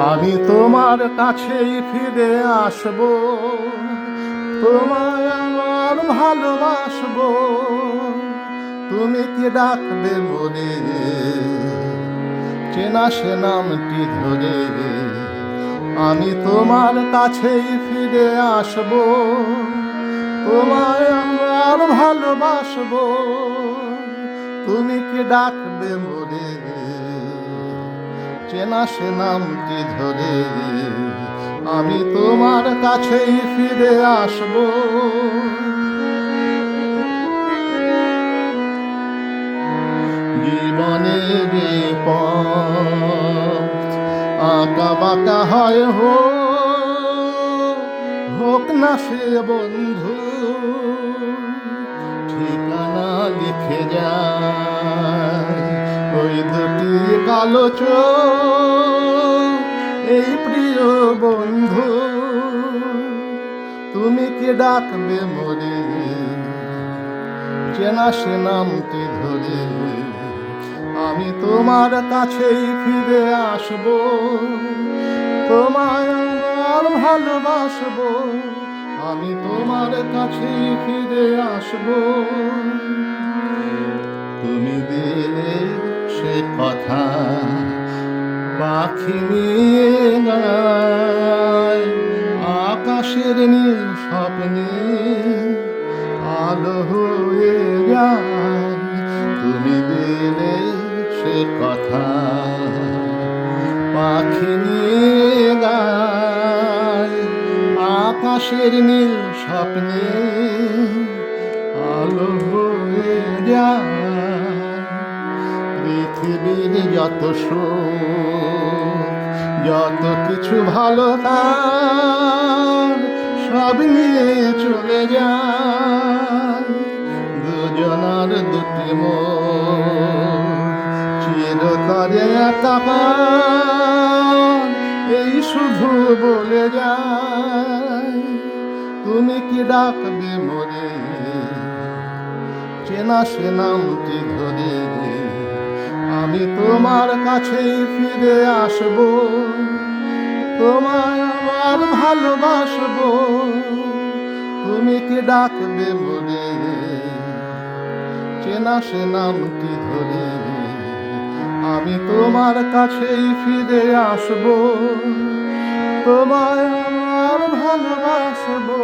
আমি তোমার কাছেই ফিরে আসব, তোমায় আমার ভালোবাসবো। তুমি কি ডাকবে বলে চেনা সে নামটি ধরে? আমি তোমার কাছেই ফিরে আসব, তোমায় আমার ভালোবাসবো। তুমি কি ডাকবে বলে চেনা সে নামটি ধরে? আমি তোমার কাছেই ফিরে আসব। জীবনের পথ আঁকা বাঁকা হয় হোক না সে বন্ধু, ঠিকানা লিখে যায় ওই দুটি কালো চোখ। এই প্রিয় বন্ধু, তুমি কি ডাকবে মোরে চেনা সে নামটি ধরে? আমি তোমার কাছেই ফিরে আসব, তোমায় আমার ভালোবাসবো। আমি তোমার কাছেই ফিরে আসব। তুমি দিলে সে কথা পাখি নিয়ে গায় আকাশের নীল স্বপ্নে আলো হয়ে যায়। তুমি দিলে সে কথা পাখি নিয়ে গায় আকাশের নীল স্বপ্নে আলো হয়ে যায়। পৃথিবীর যত সুখ যত কিছু ভালো তার সব নিয়ে চলে যায়। দুজনার দুটি মন চিরতরে একাকার, এই শুধু বলে যায়। তুমি কি ডাকবে মোরে চেনা সে নামটি ধরে? আমি তোমার কাছেই ফিরে আসব, তোমায় আমার ভালোবাসবো। তুমি কি ডাকবে মোরে চেনা সে নামটি ধরে? আমি তোমার কাছেই ফিরে আসব, তোমায় আমার ভালোবাসবো।